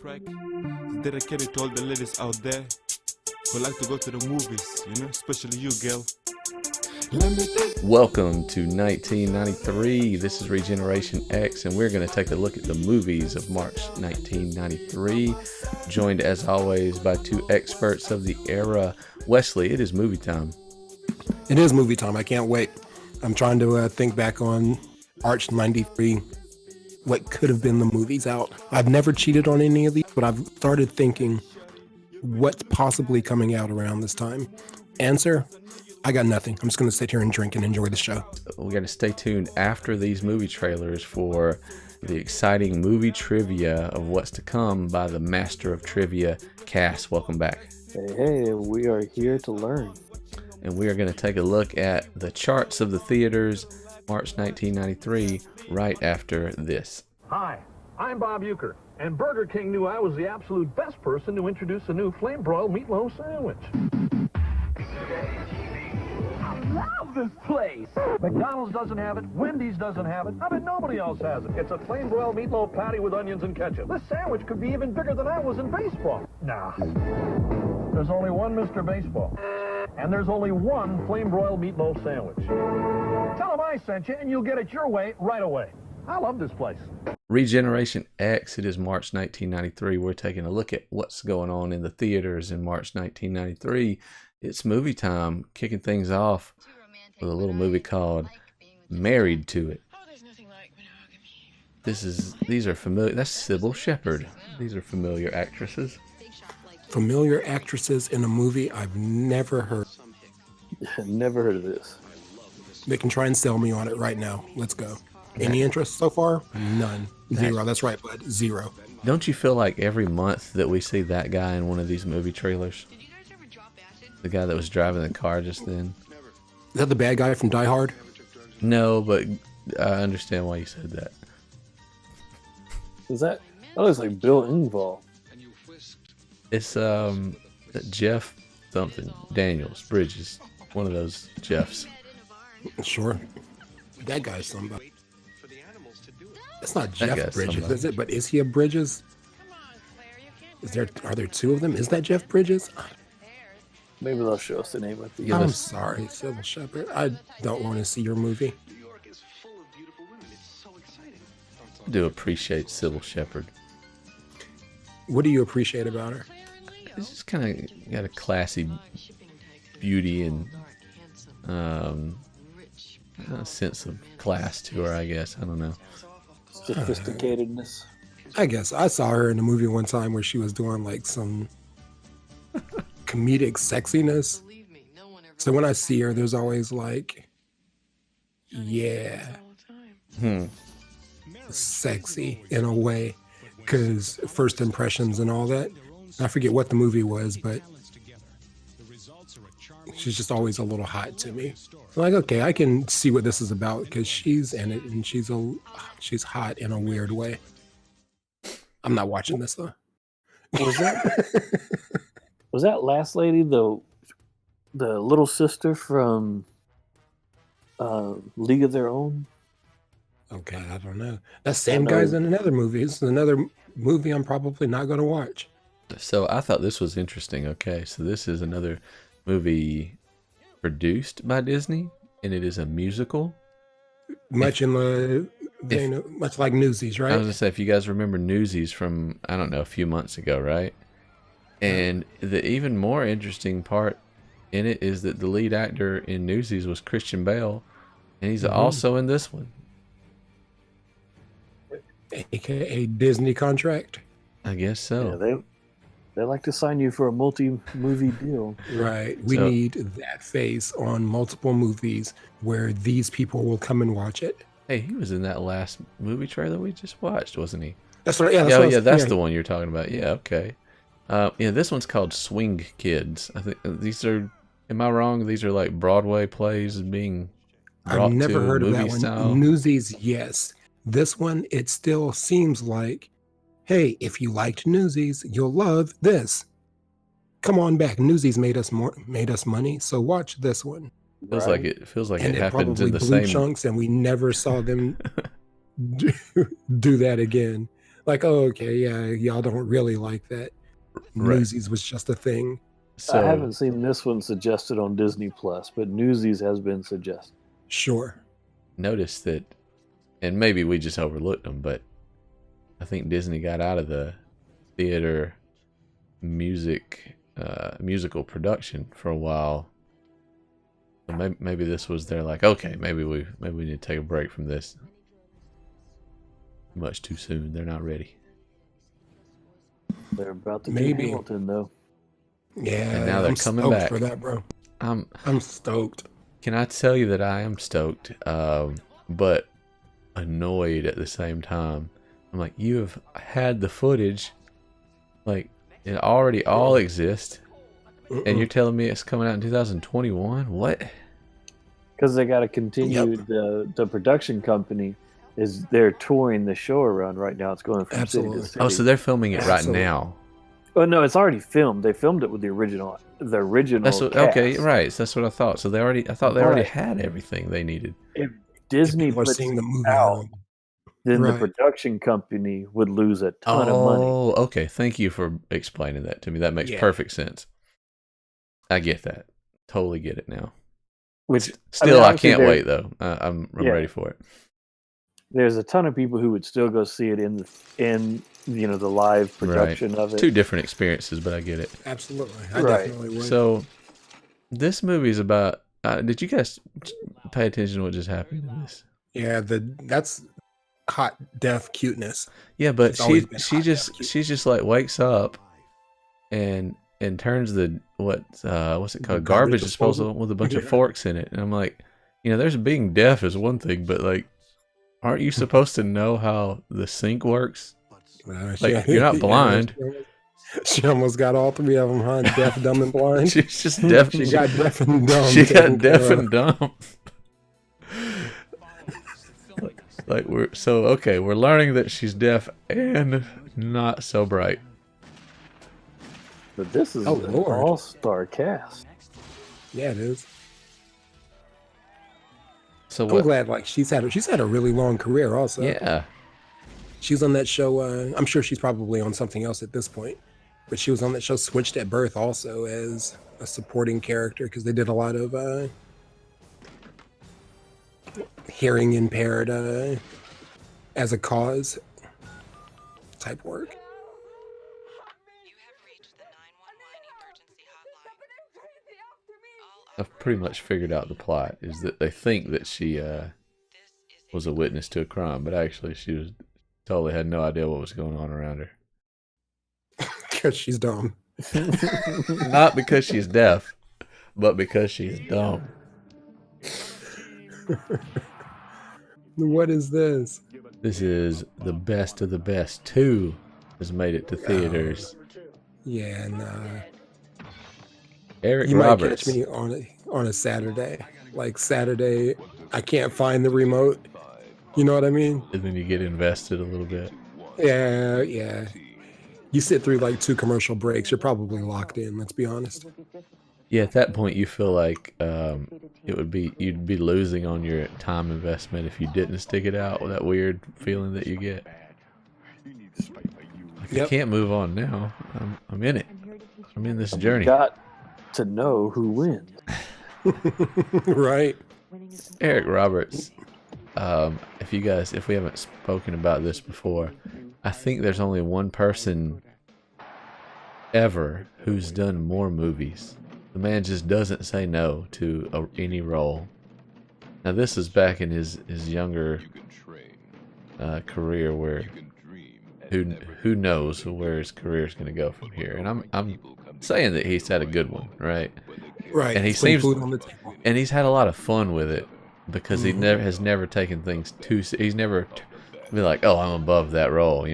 track is dedicated to all the ladies out there who like to go to the movies, you know, especially you, girl. Welcome to 1993. This is Regeneration X, and we're going to take a look at the movies of March 1993. Joined, as always, by two experts of the era. Wesley, it is movie time. It is movie time. I can't wait. I'm trying to think back on March 93. What could have been the movies out? I've never cheated on any of these, but I've started thinking what's possibly coming out around this time. Answer, I got nothing. I'm just going to sit here and drink and enjoy the show. We got to stay tuned after these movie trailers for the exciting movie trivia of what's to come by the master of trivia, Cass. Welcome back. Hey, we are here to learn. And we are going to take a look at the charts of the theaters March 1993 right after this. Hi, I'm Bob Euchre, and Burger King knew I was the absolute best person to introduce a new flame-broiled meatloaf sandwich. I love this place! McDonald's doesn't have it, Wendy's doesn't have it, I bet nobody else has it. It's a flame-broiled meatloaf patty with onions and ketchup. This sandwich could be even bigger than I was in baseball. Nah, there's only one Mr. Baseball. And there's only one flame-broiled meatloaf sandwich. Tell them I sent you, and you'll get it your way right away. I love this place. Regeneration X, it is March 1993. We're taking a look at what's going on in the theaters in March 1993. It's movie time, kicking things off with a little movie called Married to It. These are familiar. That's Sybil Shepherd. These are familiar actresses. Familiar actresses in a movie I've never heard. Never heard of this. They can try and sell me on it right now. Let's go. Any interest so far? None. Zero. That's right, bud. Zero. Don't you feel like every month that we see that guy in one of these movie trailers? The guy that was driving the car just then? Is that the bad guy from Die Hard? No, but I understand why you said that. Is that looks like Bill Engvall. It's Jeff something Daniels Bridges, one of those Jeffs. Sure. That guy's somebody. It's not That Jeff guy's Bridges, somebody. is it? But is he a Bridges? Are there two of them? Is that Jeff Bridges? Maybe they'll show us the name at the Yeah, I'm that's- sorry, Sybil Shepherd. I don't want to see your movie. I do appreciate Sybil Shepherd. What do you appreciate about her? It's just kind of got a classy beauty and a sense of class to her, I guess. I don't know. Sophisticatedness. I guess I saw her in a movie one time where she was doing like some comedic sexiness. So when I see her, there's always like, yeah, sexy in a way, because first impressions and all that. I forget what the movie was, but she's just always a little hot to me. I'm like, okay, I can see what this is about because she's in it and she's hot in a weird way. I'm not watching this though. Was that last lady the little sister from League of Their Own? Okay, I don't know. That same guy's in another movie. It's another movie I'm probably not going to watch. So I thought this was interesting. Okay, so this is another movie produced by Disney, and it is a musical. Much much like Newsies, right? I was gonna say, if you guys remember Newsies from, I don't know, a few months ago, right? And the even more interesting part in it is that the lead actor in Newsies was Christian Bale, and he's also in this one. AKA Disney contract. I guess so. Yeah, they like to sign you for a multi-movie deal. Right. We need that face on multiple movies where these people will come and watch it. Hey, he was in that last movie trailer we just watched, wasn't he? That's right. Yeah, That's the one you're talking about. Yeah, okay. This one's called Swing Kids. I think these are. Am I wrong? These are like Broadway plays being brought I've never to heard of that movie one. style. Newsies, yes. This one, it still seems like, hey, if you liked Newsies, you'll love this. Come on back. Newsies made us money, so watch this one. Feels like it happens probably in the blew same chunks, and we never saw them do that again. Like, oh, okay, yeah, y'all don't really like that. Right. Newsies was just a thing. So I haven't seen this one suggested on Disney Plus, but Newsies has been suggested. Sure. notice that, and maybe we just overlooked them, but I think Disney got out of the theater musical production for a while. So maybe this was their like, okay, maybe we need to take a break from this. Much too soon. They're not ready. They're about to do Maybe. Hamilton, though. Yeah, And now they're I'm coming stoked back. for that, bro. I'm stoked. Can I tell you that I am stoked, but annoyed at the same time? I'm like, you have had the footage, like it already all exists, and you're telling me it's coming out in 2021? What? Because they got to continue. Yep. The production company they're touring the show around right now. It's going from Absolutely. city to city. Oh, so they're filming it right Absolutely. now. Oh no, it's already filmed. They filmed it with the original. That's what, cast. okay, right. So that's what I thought. So I thought they already Right. had everything they needed. If Disney People are puts seeing the movie out, then the Right. production company would lose a ton of money. Oh, okay. Thank you for explaining that to me. That makes Yeah. perfect sense. I get that. Totally get it now. Which Still, I obviously can't wait though. I'm Yeah. ready for it. There's a ton of people who would still go see it in the live production of it. Two different experiences, but I get it. Absolutely. I Right. definitely would. So, this movie is about. Did you guys pay attention to what just happened in this? Yeah, that's hot death cuteness. Yeah, but It's always been she hot just death she just like wakes up and turns the what's it called, garbage disposal with a bunch of Yeah. forks in it, and I'm like, there's being deaf is one thing, but like, aren't you supposed to know how the sink works? Like, you're not blind. She almost got all three of them, huh? Deaf, dumb, and blind. She's just deaf. She got deaf and dumb. She got taken deaf care of. and dumb. Like we're learning that she's deaf and not so bright. But this is Oh, an Lord. all-star cast. Yeah, it is. So I'm what? glad. Like she's had a really long career. Also, Yeah. she's on that show. I'm sure she's probably on something else at this point, but she was on that show Switched at Birth also as a supporting character because they did a lot of hearing impaired as a cause type work. You have reached the 911 emergency hotline. I've pretty much figured out the plot is that they think that she was a witness to a crime, but actually she was totally had no idea what was going on around her. Because she's dumb. Not because she's deaf, but because she's dumb. What is this? This is The Best of the Best 2 has made it to theaters. Yeah, nah. Eric You Roberts. might catch me on a Saturday. Like Saturday, I can't find the remote. You know what I mean? And then you get invested a little bit. Yeah, yeah. You sit through like 2 commercial breaks, you're probably locked in, let's be honest. Yeah, at that point you feel like you'd be losing on your time investment if you didn't stick it out with that weird feeling that you get. Like, I Yep. can't move on now. I'm in it. I'm in this journey. Got to know who wins. Right? Eric Roberts. If we haven't spoken about this before, I think there's only one person ever who's done more movies. The man just doesn't say no to any role. Now this is back in his younger career, where who knows where his career is going to go from here. And I'm saying that he's had a good one, right? Right. And he Putting seems, food on the table. and he's had a lot of fun with it because he has never taken things he's never be like, oh, I'm above that role,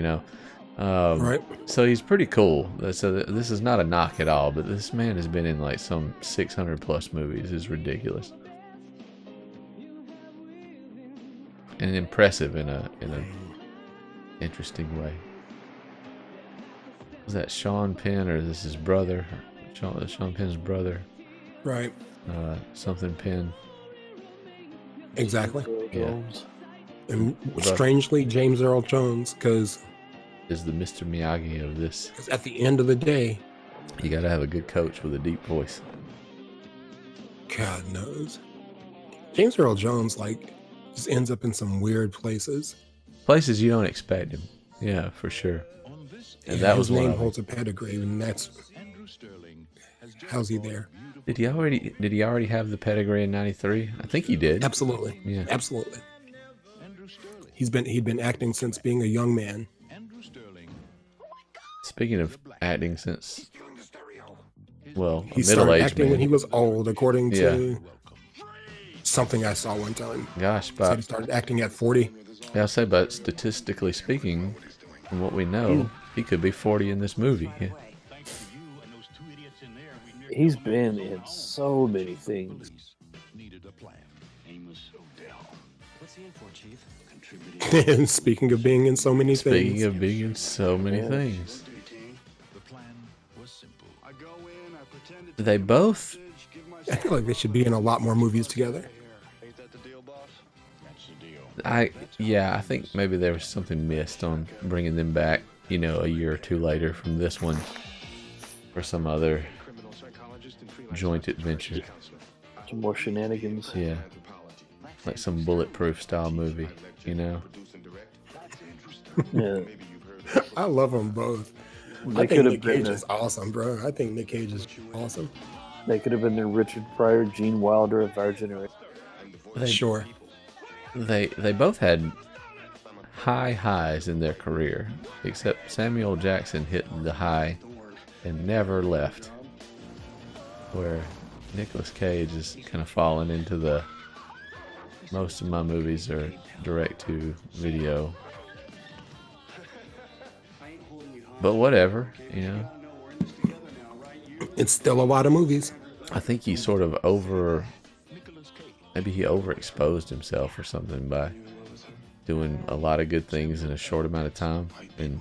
Right. So he's pretty cool. So this is not a knock at all, but this man has been in like some 600 plus movies. It's ridiculous and impressive in a interesting way. Was that Sean Penn, or is this his brother? Sean Penn's brother. Right. Something Penn. Exactly. Yeah. Jones. And strangely, James Earl Jones, because is the Mr. Miyagi of this. Because at the end of the day, You got to have a good coach with a deep voice. God knows. James Earl Jones, like, just ends up in some weird places. Places you don't expect him. Yeah, for sure. And Yeah, that his was one name of them. holds a pedigree, and that's how's he there? Did he already have the pedigree in '93? I think he did. Absolutely, Yeah. absolutely. He'd been acting since being a young man. Speaking of acting since, well, a He started middle-aged acting man. when he was old, according to something I saw one time. Gosh, Said but he started acting at 40. yeah, I'll say, but statistically speaking, from what we know, he could be 40 in this movie. Yeah. He's been in so many things. And speaking of being in so many Speaking things, of being in so many things, they both. I feel like they should be in a lot more movies together. I think maybe there was something missed on bringing them back, a year or two later from this one for some other joint adventure. Some more shenanigans. Yeah. Like some bulletproof style movie, Yeah. I love them both. They I could think have Nick been Cage the, is awesome, bro. I think Nick Cage is awesome. they could have been the Richard Pryor, Gene Wilder of our generation. Sure. They both had high highs in their career, except Samuel Jackson hit the high and never left. Where Nicolas Cage is kind of falling into the most of my movies are direct to video. But whatever, It's still a lot of movies. I think he sort of maybe he overexposed himself or something by doing a lot of good things in a short amount of time and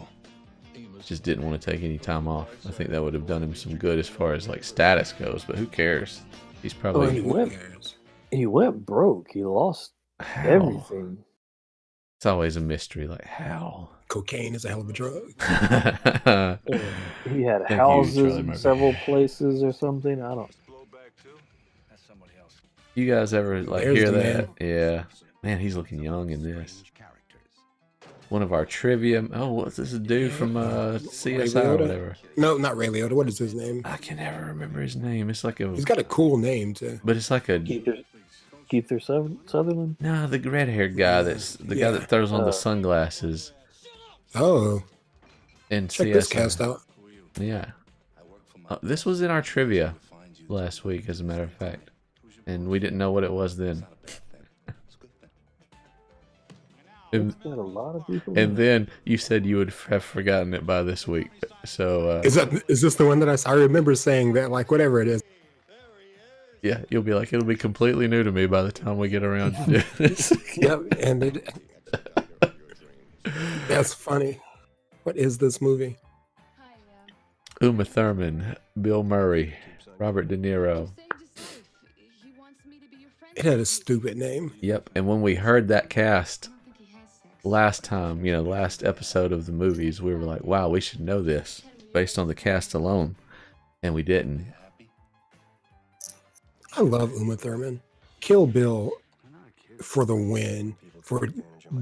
just didn't want to take any time off. I think that would have done him some good as far as like status goes, but who cares? He's probably He went broke. He lost how? everything. It's always a mystery, like how. Cocaine is a hell of a drug. He had you, houses Charlie in Murphy. several places or something. I don't. You guys ever like There's hear the that? Yeah, man, he's looking young in this. One of our trivia. Oh, what's this dude from CSI or whatever? No, not Ray Liotta. What is his name? I can never remember his name. It's like a. He's got a cool name too. But it's like a. Keith Sutherland. No, the red-haired guy. That's the guy that throws on the sunglasses. Oh, In check CSI. this cast out. Yeah. This was in our trivia last week, as a matter of fact. And we didn't know what it was then. It's got a lot of people. And then you said you would have forgotten it by this week. So, Is this the one that I remember saying that, like, whatever it is? yeah, you'll be like, it'll be completely new to me by the time we get around to do this. Yep, and that's funny. What is this movie? Uma Thurman, Bill Murray, Robert De Niro. It had a stupid name. Yep, and when we heard that cast last time, last episode of the movies, we were like, wow, we should know this based on the cast alone. And we didn't. I love Uma Thurman. Kill Bill for the win. For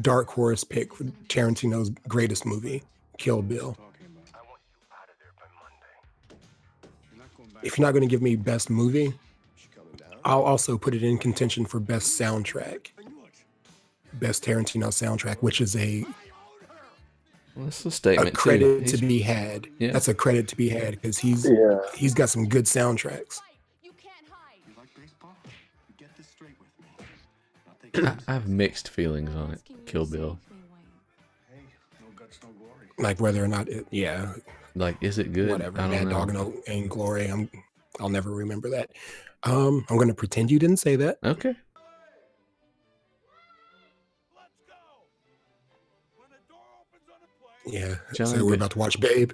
Dark Horse pick for Tarantino's greatest movie, Kill Bill. If you're not going to give me best movie, I'll also put it in contention for best soundtrack. Best Tarantino soundtrack, which is a That's a statement. credit too. to be had. Yeah. That's a credit to be had because he's got some good soundtracks. I have mixed feelings on it. Kill Bill. Like whether or not Like, is it good? whatever. I Mad don't Dog know. and Glory. I'll never remember that. I'm going to pretend you didn't say that. Okay. Yeah. Johnny So we're Depp. about to watch Babe.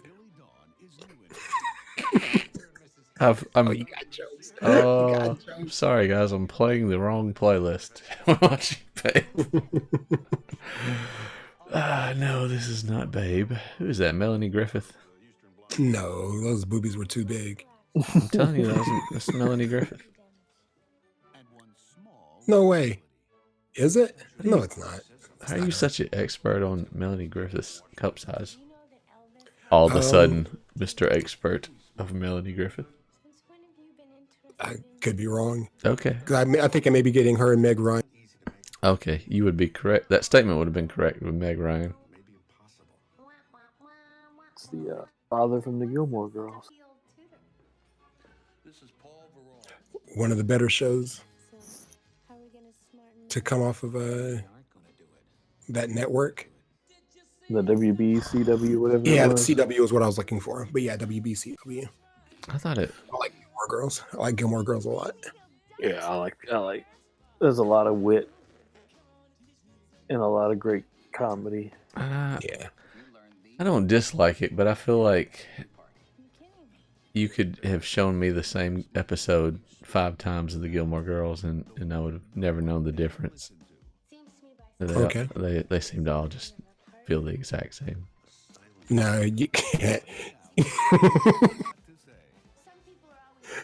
I'm You got jokes. Oh, I'm sorry, guys. I'm playing the wrong playlist. Watching Babe. No, this is not Babe. Who is that? Melanie Griffith? No, those boobies were too big. I'm telling you, that's Melanie Griffith. No way. Is it? No, it's not. How are you such an expert on Melanie Griffith's cup size? All of a sudden, Mr. Expert of Melanie Griffith. I could be wrong. Okay. 'Cause I think I may be getting her and Meg Ryan. Okay, you would be correct. That statement would have been correct with Meg Ryan. It's the father from the Gilmore Girls. One of the better shows to come off of that network. The WB, CW, whatever. Yeah, it the was. CW is what I was looking for. But yeah, WB, CW. I thought it. I like Gilmore Girls. I like Gilmore Girls a lot. Yeah, I like. There's a lot of wit and a lot of great comedy. Yeah. I don't dislike it, but I feel like you could have shown me the same episode 5 times of the Gilmore Girls, and I would have never known the difference. Okay. They seem to all just feel the exact same. No, you can't.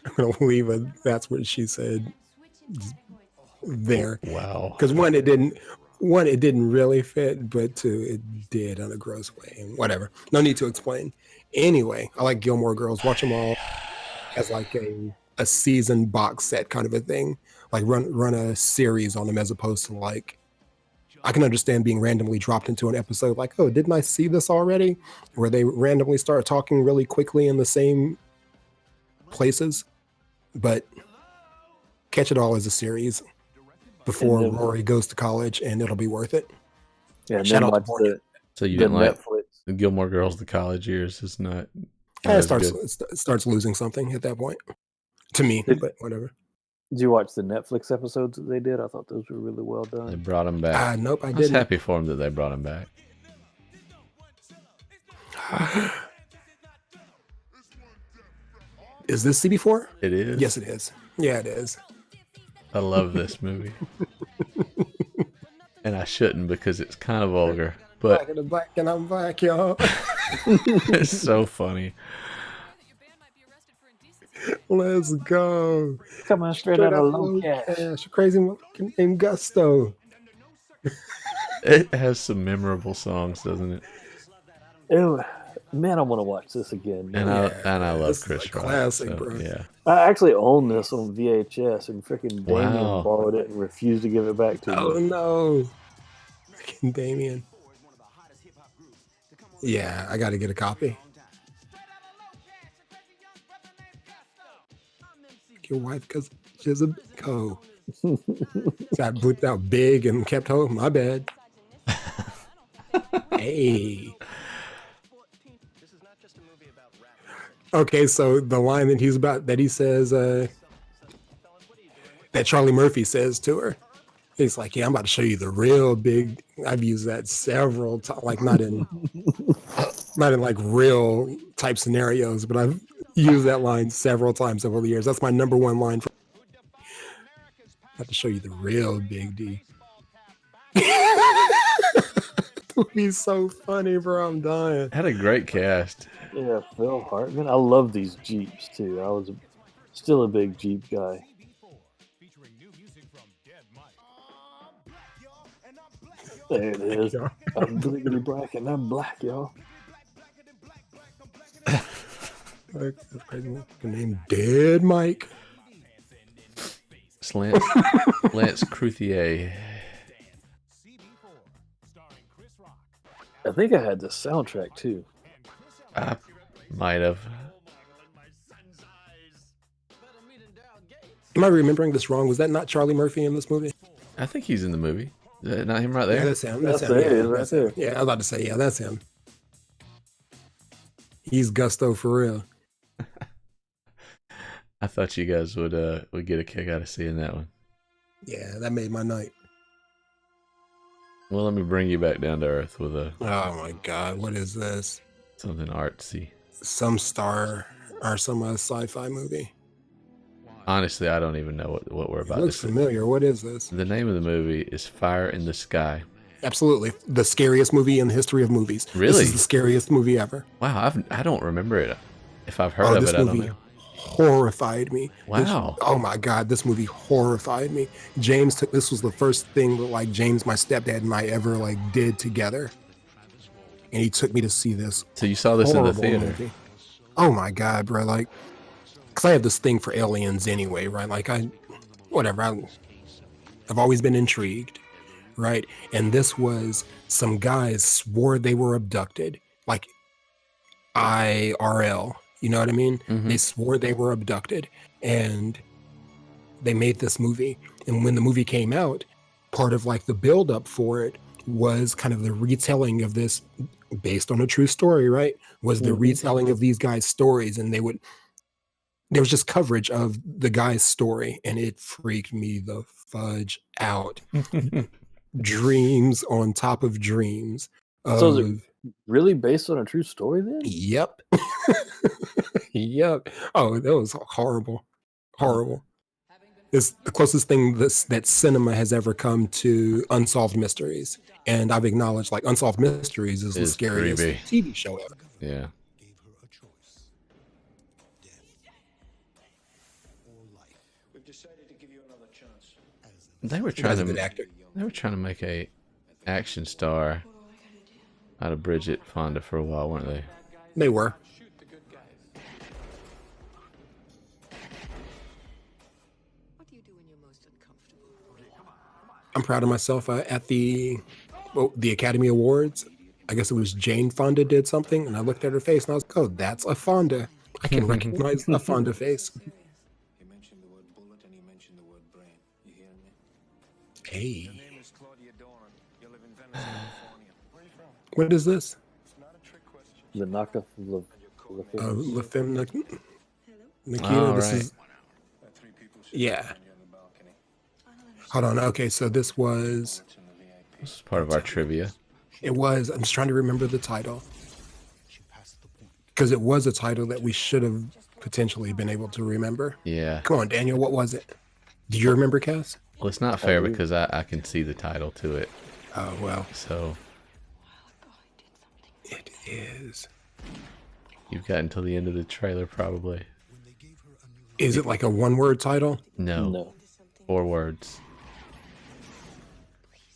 I'm going to leave it. That's what she said there. Wow. Because one, it didn't really fit, but two, it did in a gross way. And whatever. No need to explain. Anyway, I like Gilmore Girls. Watch them all as like a season box set kind of a thing. Like run a series on them as opposed to like, I can understand being randomly dropped into an episode like, oh, didn't I see this already? Where they randomly start talking really quickly in the same places. But catch it all as a series before Rory goes to college, and it'll be worth it. Yeah, and Shout then out to watch Morgan. So you the didn't like Netflix. the Gilmore Girls, the college years is not It as good. starts losing something at that point. To me, but whatever. Did you watch the Netflix episodes that they did? I thought those were really well They done. brought him back. Nope, I I was didn't. happy for him that they brought him back. Is this CB4? It is. Yes, it is. Yeah, it is. I love this movie. And I shouldn't because it's kind of vulgar, but Back in the black and I'm back, y'all. it's so funny. Let's go. Coming straight out of low cash. Crazy motherfucker named Gusto. It has some memorable songs, doesn't it? Ew, man, I want to watch this again. And I love This is Chris a Rock. classic, so, bro. Yeah. I actually own this on VHS, and freaking Damien Wow. borrowed it and refused to give it back to Oh me. no. Freaking Damien. Yeah, I gotta get a copy. Your wife because she's a big hoe. Got booped out big and kept home. My bad. Hey. Okay, so the line that he says, that Charlie Murphy says to her, he's like, "Yeah, I'm about to show you the real big." I've used that several times, like not in like real type scenarios, but I've used that line several times over the years. That's my number one line. I have to show you the real Big D. It would be so funny, bro. I'm dying. Had a great cast. Yeah, Phil Hartman. I love these Jeeps too. I was still a big Jeep guy. There it is. I'm bliggity black and I'm black, y'all. Name Dead Mike. Lance Cruithier. I think I had the soundtrack too. I might have. Am I remembering this wrong? Was that not Charlie Murphy in this movie? I think he's in the movie. Is that not him right Yeah, there? that's him. That's him. it, Yeah, right that's there. him. Yeah, I was about to say, yeah, that's him. He's Gusto for real. I thought you guys would get a kick out of seeing that one. Yeah, that made my night. Well, let me bring you back down to earth with Oh my God, what is this? something artsy. Some star or some sci-fi movie. Honestly, I don't even know what we're It about to looks see. familiar. What is this? The name of the movie is Fire in the Sky. Absolutely. The scariest movie in the history of movies. Really? This is the scariest movie ever. Wow, I don't remember it. If I've heard of This it, I don't movie know. horrified me. Wow. Oh my God, this movie horrified me. This was the first thing that like James, my stepdad, and I ever like did together. And he took me to see this. So you saw this in the horrible theater? movie. Oh my God, bro. Like, cause I have this thing for aliens anyway, right? Like I've always been intrigued. Right. And this was some guys swore they were abducted, like IRL. You know what I mean? Mm-hmm. They swore they were abducted and they made this movie. And when the movie came out, part of like the buildup for it was kind of the retelling of this based on a true story, right? Was the retelling of these guys' stories. And there was just coverage of the guy's story and it freaked me the fudge out. Dreams on top of dreams. So is it really based on a true story then? Yep. Yep. Oh, that was horrible. Horrible. It's the closest thing that cinema has ever come to Unsolved Mysteries. And I've acknowledged like Unsolved Mysteries is the scariest creepy. TV show ever. Yeah. They were trying Guy's a good to actor. They were trying to make a action star out of Bridget Fonda for a while, weren't they? They were. I'm proud of myself at the Academy Awards. I guess it was Jane Fonda did something, and I looked at her face and I was like, "Oh, that's a Fonda. I can recognize a Fonda face." Hey. What is this? The knockoff of La Femme Nikita. Oh, This right. is. Yeah. Hold on. Okay, so this was. This is part of our trivia. It was. I'm just trying to remember the title. Because it was a title that we should have potentially been able to remember. Yeah. Come on, Daniel. What was it? Do you remember, Cass? Well, it's not fair because I can see the title to it. Oh, well. So It is. you've got until the end of the trailer, probably. Is it like a one-word title? No. 4 words.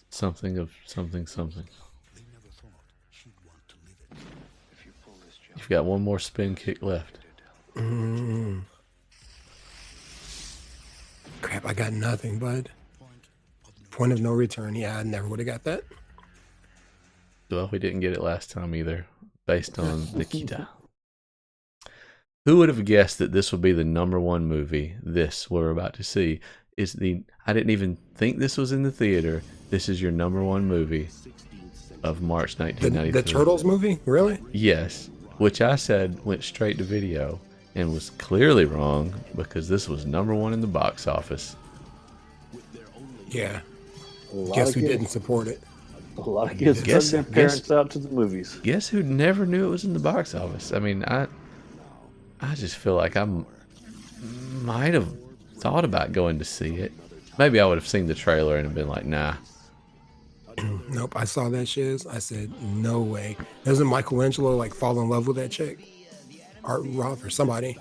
Something of something something. You've got one more spin kick left. Crap, I got nothing, bud. Point of no return. Yeah, I never would have got that. Well, we didn't get it last time either, based on Nikita. Who would have guessed that this would be the #1 movie this we're about to see? I didn't even think this was in the theater. This is your #1 movie of March 1993. The Turtles movie? Really? Yes, which I said went straight to video and was clearly wrong because this was #1 in the box office. Yeah. Guess who didn't support it? A lot of kids took their parents out to the movies. Guess who never knew it was in the box office? I mean, I just feel like I might have thought about going to see it. Maybe I would have seen the trailer and have been like, nah. Nope, I saw that shiz. I said, no way. Doesn't Michelangelo like fall in love with that chick? Art Roth or somebody?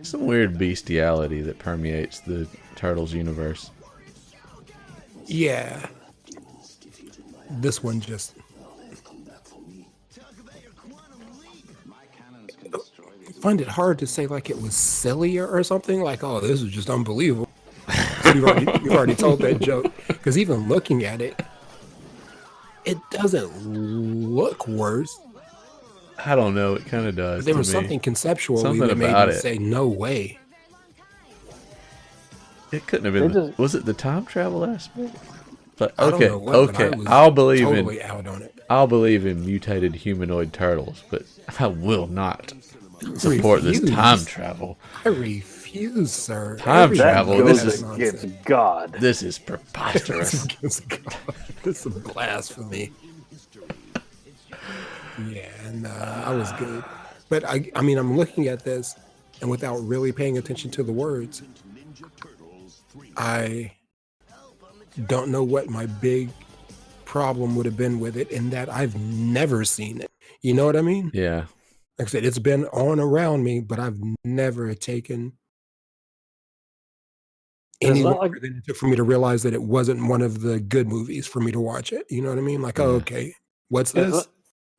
Some weird bestiality that permeates the Turtles universe. Yeah. This one just... I find it hard to say like it was silly or something. Like, oh, this is just unbelievable. You've already told that joke. Because even looking at it, it doesn't look worse. I don't know. It kind of does. There was something conceptually Something that made about me it. say, no way. It couldn't have been. Was it the time travel aspect? But I don't okay, know what, but I okay. was I'll believe totally out on it. I'll believe in mutated humanoid turtles, but I will not support this time travel. I refuse, sir. Time travel. This is against God. This is preposterous. Against God. This is blasphemy. Yeah, and I was good. But I mean, I'm looking at this, and without really paying attention to the words, I don't know what my big problem would have been with it in that I've never seen it. You know what I mean? Yeah. Like I said, it's been on around me, but I've never taken any It's not longer than it took for me to realize that it wasn't one of the good movies for me to watch it. You know what I mean? Like, oh, Yeah. okay, what's It's this? not-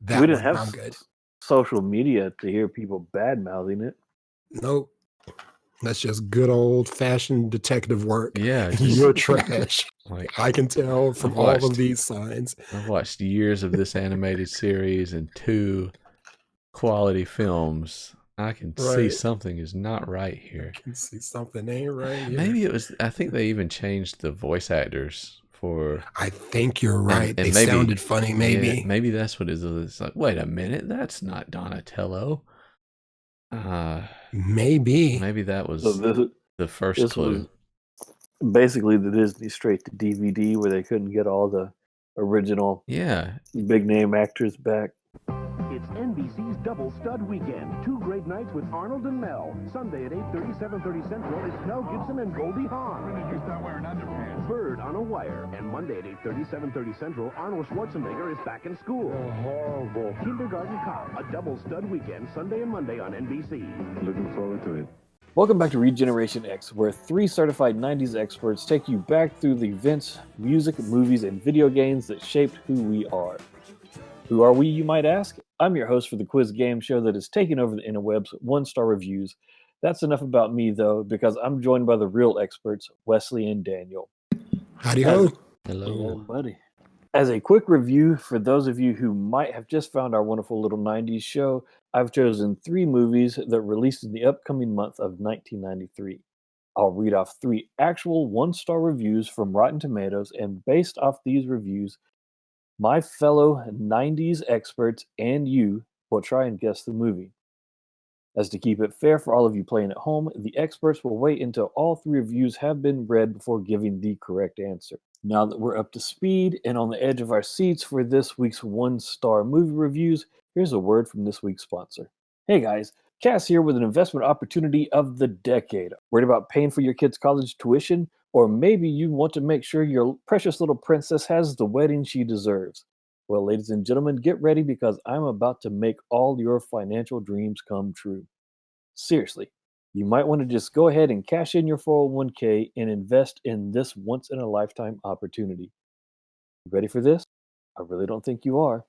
That we didn't one, have I'm good. social media to hear people bad mouthing it. Nope. That's just good old fashioned detective work. Yeah. You're trash. Like, I can tell from I've all watched- of these signs. I've watched years of this animated series and 2 quality films. I can see Right. something is not right here. I can see something ain't right here. Maybe it was. I think they even changed the voice actors for. I think you're right. and they maybe- sounded funny, maybe. Yeah, maybe that's what it is. It's like, wait a minute, that's not Donatello. Maybe. Maybe that was So this the first this clue. was basically the Disney straight to DVD where they couldn't get all the original Yeah, big name actors back. It's NBC's Double Stud Weekend. 2 great nights with Arnold and Mel. Sunday at 8:30, 7:30 Central is Mel Gibson and Goldie Hawn. When did you start wearing underpants? Bird on a Wire. And Monday at 8:30, 7:30 Central, Arnold Schwarzenegger is back in school. Horrible. Kindergarten Cop. A Double Stud Weekend, Sunday and Monday on NBC. Looking forward to it. Welcome back to Regeneration X, where 3 certified 90s experts take you back through the events, music, movies, and video games that shaped who we are. Who are we, you might ask? I'm your host for the quiz game show that is taking over the interwebs, OneStar Reviews. That's enough about me, though, because I'm joined by the real experts, Wesley and Daniel. Howdy ho. hello. Yeah, buddy. As a quick review, for those of you who might have just found our wonderful little 90s show, I've chosen 3 movies that released in the upcoming month of 1993. I'll read off 3 actual 1-star reviews from Rotten Tomatoes, and based off these reviews, my fellow 90s experts and you will try and guess the movie. As to keep it fair for all of you playing at home, the experts will wait until all 3 reviews have been read before giving the correct answer. Now that we're up to speed and on the edge of our seats for this week's 1-star movie reviews, here's a word from this week's sponsor. Hey guys, Cass here with an investment opportunity of the decade. Worried about paying for your kids' college tuition? Or maybe you want to make sure your precious little princess has the wedding she deserves. Well, ladies and gentlemen, get ready because I'm about to make all your financial dreams come true. Seriously, you might want to just go ahead and cash in your 401k and invest in this once-in-a-lifetime opportunity. You ready for this? I really don't think you are.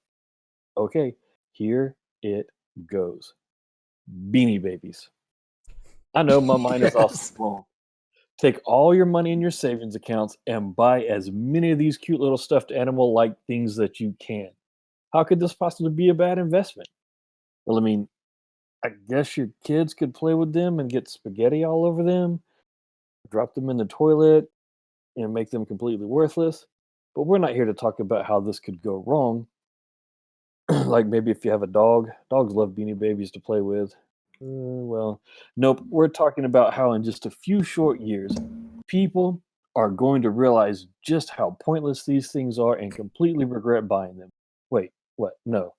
Okay, here it goes. Beanie Babies. I know my mind is also Yes. blown. Take all your money in your savings accounts and buy as many of these cute little stuffed animal-like things that you can. How could this possibly be a bad investment? Well, I mean, I guess your kids could play with them and get spaghetti all over them, drop them in the toilet, and make them completely worthless. But we're not here to talk about how this could go wrong. Like maybe if you have a dog, dogs love Beanie Babies to play with. Well, nope. We're talking about how in just a few short years, people are going to realize just how pointless these things are and completely regret buying them. Wait, what? No.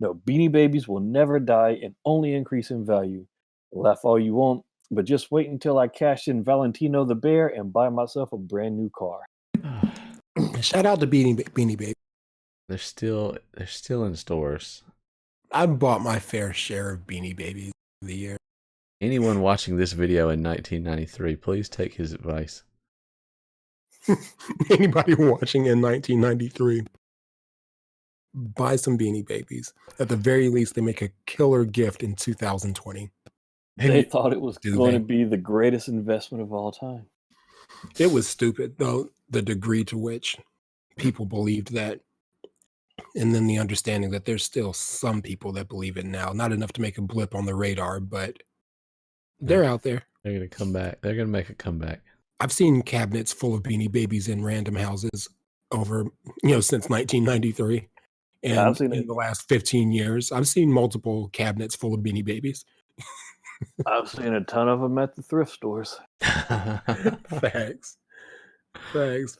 No, Beanie Babies will never die and only increase in value. Laugh all you want, but just wait until I cash in Valentino the Bear and buy myself a brand new car. Shout out to Beanie Baby. They're still in stores. I bought my fair share of Beanie Babies the year. Anyone watching this video in 1993, please take his advice. Anybody watching in 1993, buy some Beanie Babies. At the very least, they make a killer gift in 2020. They thought it was Do going they? to be the greatest investment of all time. It was stupid, though, the degree to which people believed that. And then the understanding that there's still some people that believe it now. Not enough to make a blip on the radar, but they're out there. They're gonna come back. They're gonna make a comeback. I've seen cabinets full of Beanie Babies in random houses over, since 1993. And I've seen in it. the last 15 years, I've seen multiple cabinets full of Beanie Babies. I've seen a ton of them at the thrift stores. Facts. Facts.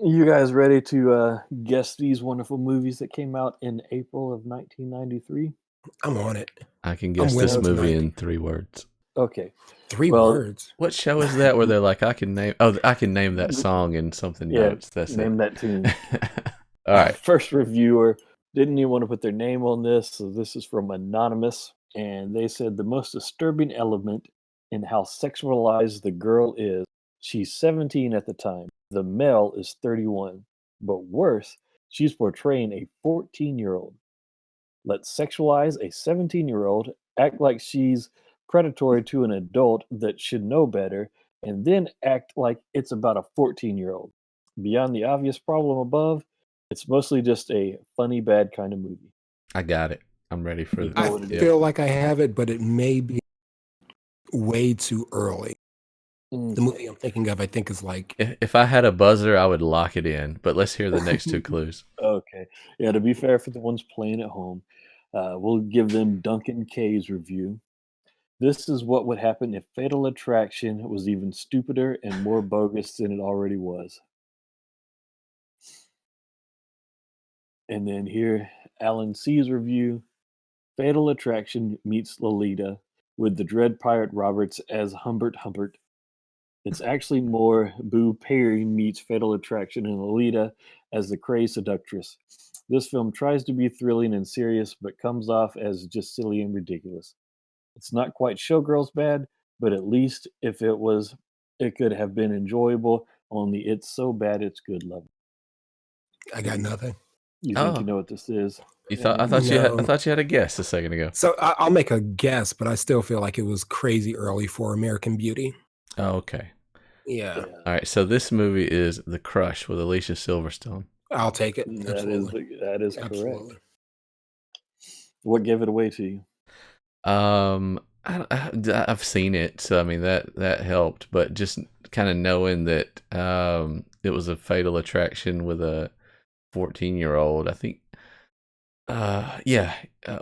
You guys ready to guess these wonderful movies that came out in April of 1993? I'm on it. I can guess with this you movie tonight. in 3 words. Okay. 3 Well, words. What show is that where they're like, I can name that song and something Yeah, notes? That's name that tune. All right. First reviewer didn't even want to put their name on this, so this is from Anonymous, and they said the most disturbing element in how sexualized the girl is. She's 17 at the time. The male is 31. But worse, she's portraying a 14-year-old. Let's sexualize a 17-year-old, act like she's predatory to an adult that should know better, and then act like it's about a 14-year-old. Beyond the obvious problem above, it's mostly just a funny, bad kind of movie. I got it. I'm ready for You this. know I what it is. feel like I have it, but it may be way too early. The movie I'm thinking of, I think, is like If I had a buzzer, I would lock it in. But let's hear the next two clues. Okay. Yeah, to be fair for the ones playing at home, we'll give them Duncan K's review. This is what would happen if Fatal Attraction was even stupider and more bogus than it already was. And then here, Alan C's review. Fatal Attraction meets Lolita with the Dread Pirate Roberts as Humbert Humbert. It's actually more Boo Perry meets Fatal Attraction and Lolita as the crazed seductress. This film tries to be thrilling and serious, but comes off as just silly and ridiculous. It's not quite Showgirls bad, but at least if it was, it could have been enjoyable. Only it's so bad it's good level. I got nothing. You think Oh. you know what this is? You thought I No. thought you had a guess a second ago. So I'll make a guess, but I still feel like it was crazy early for American Beauty. Oh, okay. Yeah, All right. So this movie is The Crush with Alicia Silverstone. I'll take it. That is correct. Absolutely. What gave it away to you? I've seen it, so I mean that helped. But just kind of knowing that it was a Fatal Attraction with a 14-year-old, I think. Yeah.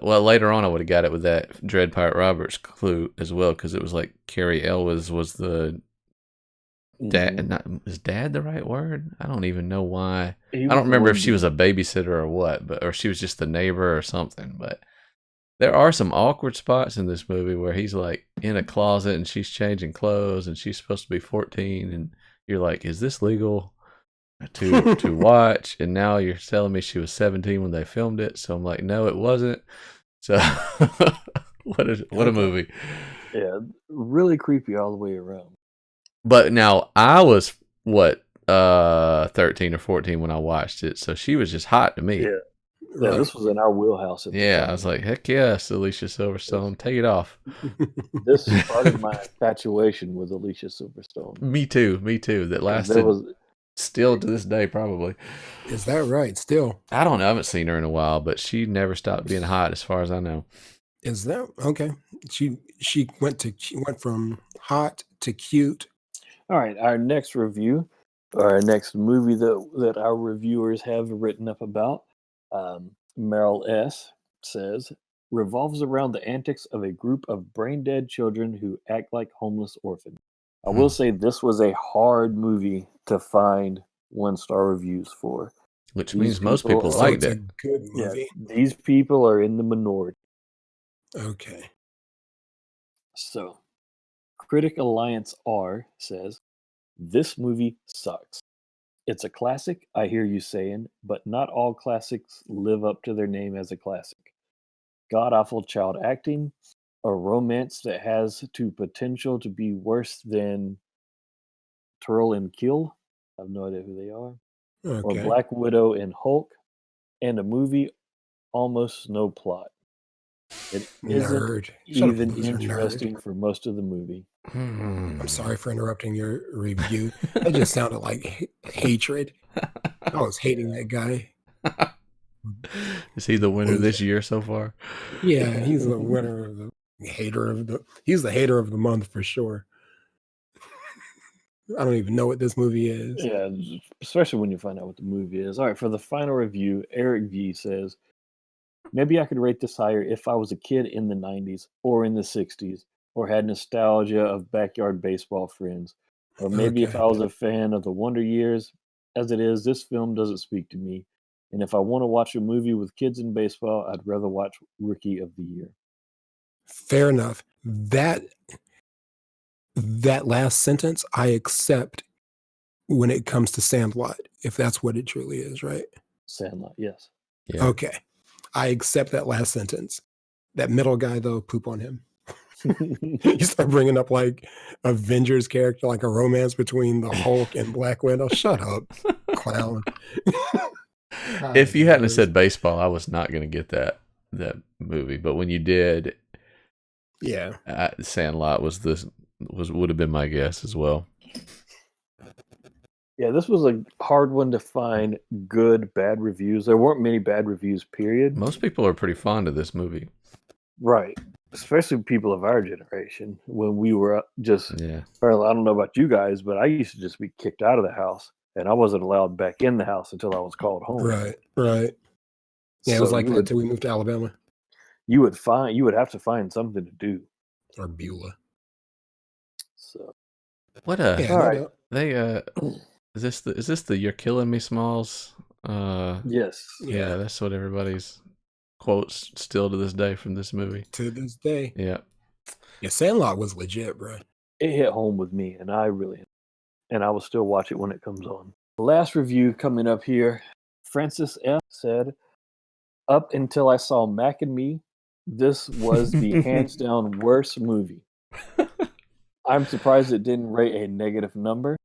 Well, later on, I would have got it with that Dread Pirate Roberts clue as well, because it was like Carrie Elwes was the dad. Mhm. Is dad the right word? I don't even know why. He I was don't the remember one if she was a babysitter or what, or she was just the neighbor or something. But there are some awkward spots in this movie where he's like in a closet and she's changing clothes and she's supposed to be 14, and you're like, is this legal to watch? And now you're telling me she was 17 when they filmed it, so I'm like, no, it wasn't. So what a movie. Yeah, really creepy all the way around. But now I was 13 or 14 when I watched it, so she was just hot to me. Yeah. Yeah, Right. this was in our wheelhouse at the Yeah, time. I was like, heck yes, Alicia Silverstone, take it off. This started my infatuation with Alicia Silverstone. Me too. That 'Cause lasted there was still to this day, probably. Is that right? Still, I don't know. I haven't seen her in a while, but she never stopped being hot, as far as I know. is that okay? She went from hot to cute. all right. Our next review, or our next movie that our reviewers have written up about, Meryl S. says, revolves around the antics of a group of brain dead children who act like homeless orphans. I will say this was a hard movie to find 1-star reviews for. Which These means most people people are- liked it's it. a good Yeah, movie. these people are in the minority. Okay. So, Critic Alliance R says, this movie sucks. It's a classic, I hear you saying, but not all classics live up to their name as a classic. God awful child acting, a romance that has to potential to be worse than Turl and Kill. I have no idea who they are. Or Okay. Black Widow and Hulk, and a movie almost no plot. It isn't Nerd. Shut up, even loser, nerd. interesting for most of the movie. I'm sorry for interrupting your review. That just sounded like hatred. I was hating that guy. Is he the winner this year so far? Yeah, he's the winner of the he's the hater of the month for sure. I don't even know what this movie is. Yeah, especially when you find out what the movie is. All right, for the final review, Eric V says, maybe I could rate this higher if I was a kid in the 90s or in the 60s or had nostalgia of backyard baseball friends. Or maybe if Okay. I was a fan of the Wonder Years. As it is, this film doesn't speak to me. And if I want to watch a movie with kids in baseball, I'd rather watch Rookie of the Year. Fair enough. That last sentence I accept when it comes to Sandlot, if that's what it truly is, right? Sandlot, yes. Yeah. Okay. I accept that last sentence. That middle guy, though, poop on him. You start bringing up like Avengers character, like a romance between the Hulk and Black Widow. Shut up, clown. If you hadn't have Gosh. said baseball, I was not going to get that movie. But when you did, Yeah. Sandlot would have been my guess as well. Yeah, this was a hard one to find good, bad reviews. There weren't many bad reviews, period. Most people are pretty fond of this movie. Right. Especially people of our generation when we were just, Yeah. well, I don't know about you guys, but I used to just be kicked out of the house and I wasn't allowed back in the house until I was called home. Right. Yeah, it was So like you that would, until we moved to Alabama you would have to find something to do. or Beulah. So What Yeah, all no right. doubt. they is this the You're Killing Me Smalls? Yes. Yeah, that's what everybody's quotes still to this day from this movie. To this day. Yeah. Yeah, Sandlot was legit, bro. It hit home with me and I will still watch it when it comes on. The last review coming up here, Francis F said, "Up until I saw Mac and Me, this was the hands down worst movie. I'm surprised it didn't rate a negative number.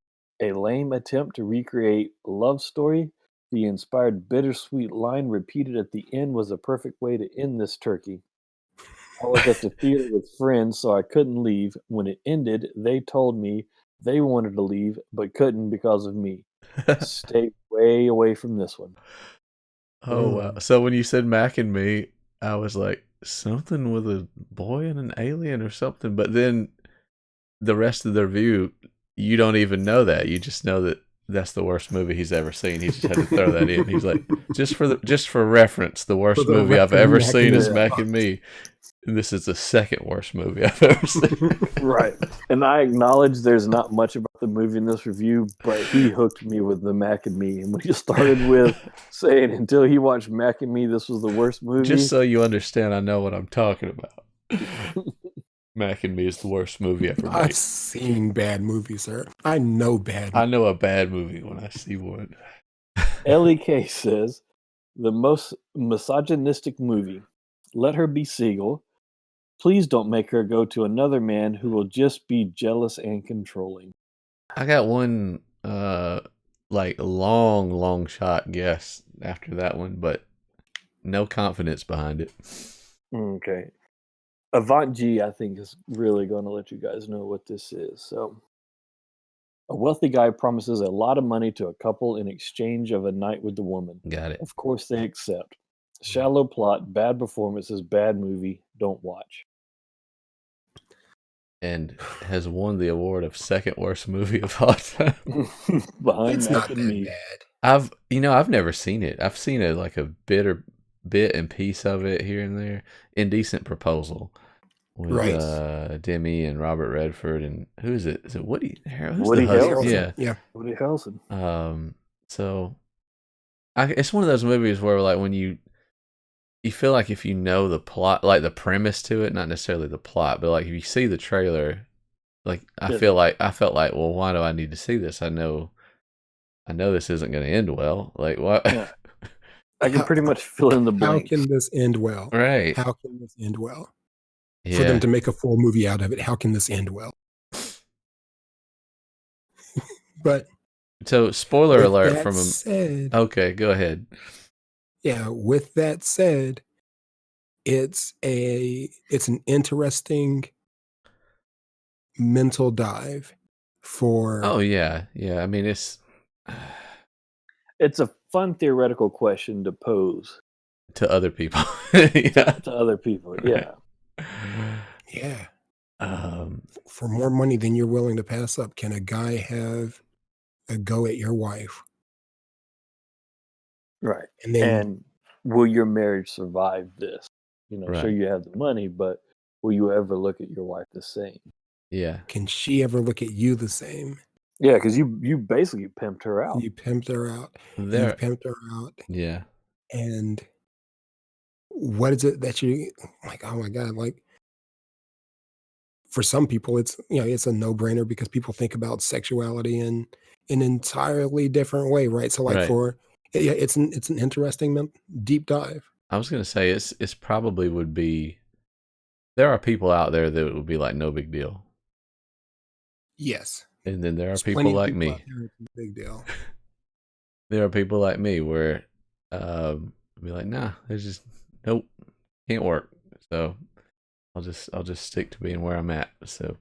A lame attempt to recreate a love story. The inspired bittersweet line repeated at the end was a perfect way to end this turkey. I was at the theater with friends, so I couldn't leave. When it ended, they told me they wanted to leave, but couldn't because of me. Stay way away from this one." Oh wow. So when you said Mac and Me, I was like, something with a boy and an alien or something. But then the rest of the review, you don't even know that. You just know that that's the worst movie he's ever seen. He just had to throw that in. He's like, just for reference, the worst the movie I've record, ever Mac seen and is Me. Mac and Me. And this is the second worst movie I've ever seen. Right. And I acknowledge there's not much about the movie in this review, but he hooked me with the Mac and Me. And we just started with saying until he watched Mac and Me, this was the worst movie. Just so you understand, I know what I'm talking about. Mac and Me is the worst movie ever I've made. seen bad movies, sir. I know bad. I know a bad movie when I see one. LEK says, the most misogynistic movie. Let her be Siegel. Please don't make her go to another man who will just be jealous and controlling. I got one like long shot guess after that one, but no confidence behind it. Okay. Avant G, I think, is really going to let you guys know what this is. So, a wealthy guy promises a lot of money to a couple in exchange of a night with the woman. Got it. Of course, they accept. Shallow plot, bad performances, bad movie. Don't watch. And has won the award of second worst movie of all time. Behind It's Mac not and that Me. bad. I've never seen it. I've seen it like a bit and piece of it here and there. Indecent Proposal with Right. Demi and Robert Redford and who is it? Is it Woody? Who's Woody the husband? Harrelson. Yeah. Woody Harrelson. So it's one of those movies where like when you feel like if you know the plot, like the premise to it, not necessarily the plot, but like if you see the trailer, like I felt like, well, why do I need to see this? I know this isn't going to end well. Like what? Yeah. I can pretty much fill in the How blanks. can this end well? Right. How can this end well? Yeah. For them to make a full movie out of it, how can this end well? But So spoiler with alert that from a. said, Okay, go ahead. yeah, with that said, it's an interesting mental dive for Oh yeah. I mean it's It's a fun theoretical question to pose to other people. Yeah. to other people. Yeah. yeah. Um. For more money than you're willing to pass up, can a guy have a go at your wife? Right. And then And will your marriage survive this? You know, sure Right. you have the money, but will you ever look at your wife the same? Yeah. can she ever look at you the same? Yeah, because you basically pimped her out. You pimped her out. There. You pimped her out. Yeah. And what is it that you like? Oh my God. Like for some people, it's, it's a no brainer because people think about sexuality in an entirely different way. Right. So like Right. for, Yeah, it's an interesting deep dive. I was gonna say it's probably would be. There are people out there that it would be like no big deal, Yes, and then there are there's people plenty of like people out me. there. It's a big deal. There are people like me where be like, nah, there's just nope, can't work. So I'll just stick to being where I'm at. So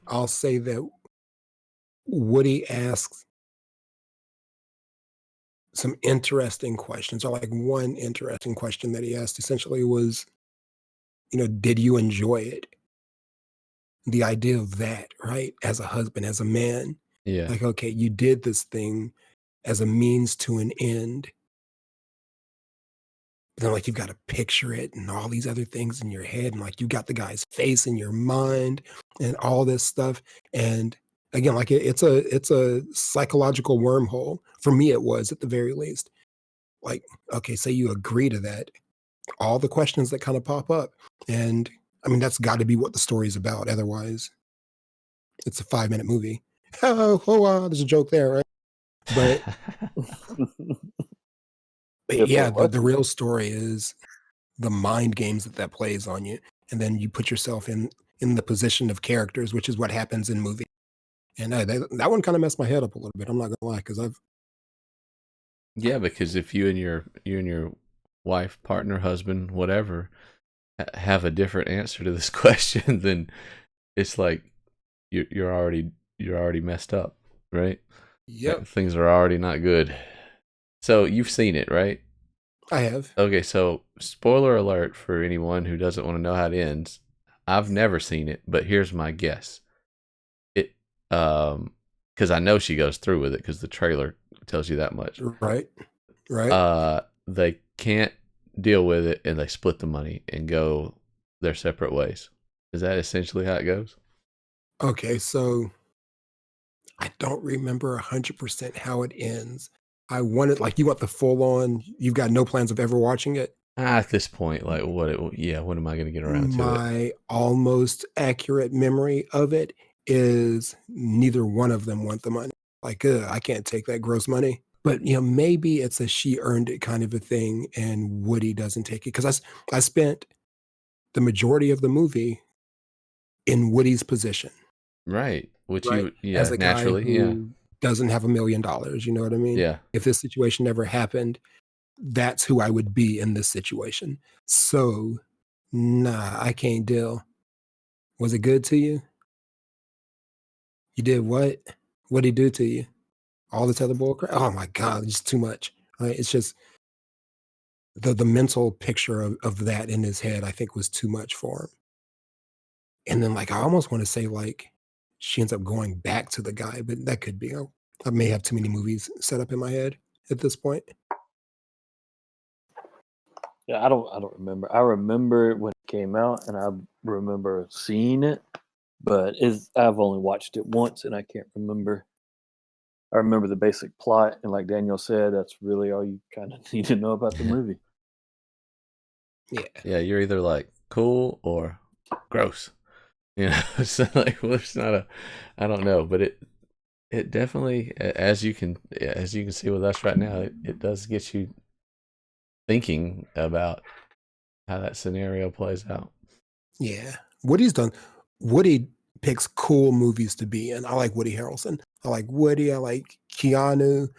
I'll say that Woody asks some interesting questions, or like one interesting question that he asked essentially was, did you enjoy it? The idea of that, right? As a husband, as a man, yeah, like, okay, you did this thing as a means to an end. Then, like, you've got to picture it and all these other things in your head, and like you got the guy's face in your mind and all this stuff. And again, like it's a psychological wormhole. For me, it was at the very least. Like, okay, say you agree to that, all the questions that kind of pop up. And I mean, that's got to be what the story's about. Otherwise, it's a 5-minute movie. There's a joke there, right? But yeah, the real story is the mind games that plays on you, and then you put yourself in the position of characters, which is what happens in movies. And that one kind of messed my head up a little bit. I'm not gonna lie, because I've yeah, because if you and your wife, partner, husband, whatever, have a different answer to this question, then it's like you're already messed up, right? yep, Things are already not good. So you've seen it, right? I have. Okay, so spoiler alert for anyone who doesn't want to know how it ends. I've never seen it, but here's my guess. It because I know she goes through with it because the trailer tells you that much. Right, right. They can't deal with it and they split the money and go their separate ways. Is that essentially how it goes? Okay, so I don't remember 100% how it ends. I wanted, like, you want the full on. You've got no plans of ever watching it. At this point, like yeah, when am I going to get around to it? My almost accurate memory of it is neither one of them want the money. Like, I can't take that gross money. But maybe it's a she earned it kind of a thing, and Woody doesn't take it because I spent the majority of the movie in Woody's position, Right. Which right? you yeah, As a guy naturally, yeah. who doesn't have $1 million. You know what I mean? Yeah. If this situation never happened, that's who I would be in this situation. So, nah, I can't deal. Was it good to you? You did what? What'd he do to you? All this other bull crap? Oh my God, it's too much. Right? It's just the mental picture of that in his head, I think, was too much for him. And then, like, I almost want to say, like, she ends up going back to the guy, but that could be. I may have too many movies set up in my head at this point. Yeah, I don't remember. I remember when it came out, and I remember seeing it, but I've only watched it once, and I can't remember. I remember the basic plot, and like Daniel said, that's really all you kind of need to know about the movie. Yeah. Yeah, you're either like cool or gross. So like well, there's not I don't know, but it definitely as you can see with us right now, it does get you thinking about how that scenario plays out. Yeah. Woody's done. Woody picks cool movies to be in. I like Woody Harrelson. I like Woody. I like Keanu.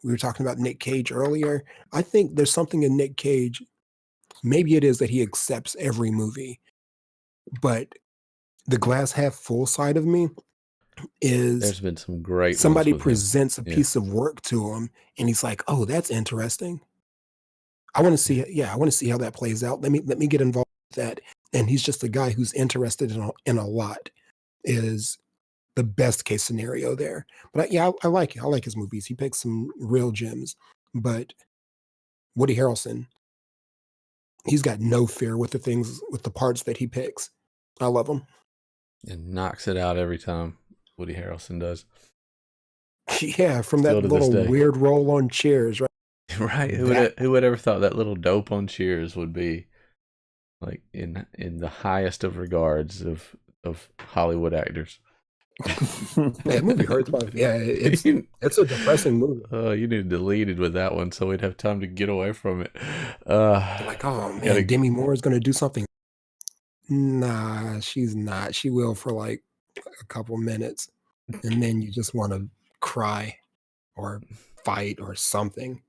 We were talking about Nick Cage earlier. I think there's something in Nick Cage. Maybe it is that he accepts every movie, but the glass half full side of me is There's been some great somebody ones with him. presents a Yeah. piece of work to him and he's like, "Oh, that's interesting. I want to see it. Yeah, I want to see how that plays out. Let me get involved with that." And he's just a guy who's interested in a lot. Is the best case scenario there. But yeah, I like it. I like his movies. He picks some real gems. But Woody Harrelson, he's got no fear with the parts that he picks. I love him. And knocks it out every time. Woody Harrelson does. Yeah, from Still that to this little day. weird roll on Cheers, right? Right. Who would ever thought that little dope on Cheers would be like in the highest of regards of Hollywood actors? That movie hurts my. Yeah, it's a depressing movie. You need to delete it with that one so we'd have time to get away from it. Like, oh man, Demi Moore is gonna do something. Nah, she's not. She will for like a couple minutes, and then you just want to cry or fight or something.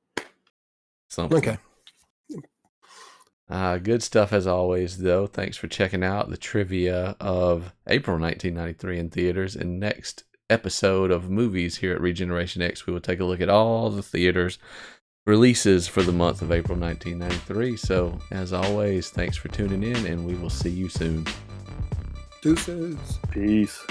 Okay. Good stuff as always, though. Thanks for checking out the trivia of April 1993 in theaters. And next episode of movies here at Regeneration X, we will take a look at all the theaters releases for the month of April 1993. So, as always, thanks for tuning in, and we will see you soon. Deuces. Peace.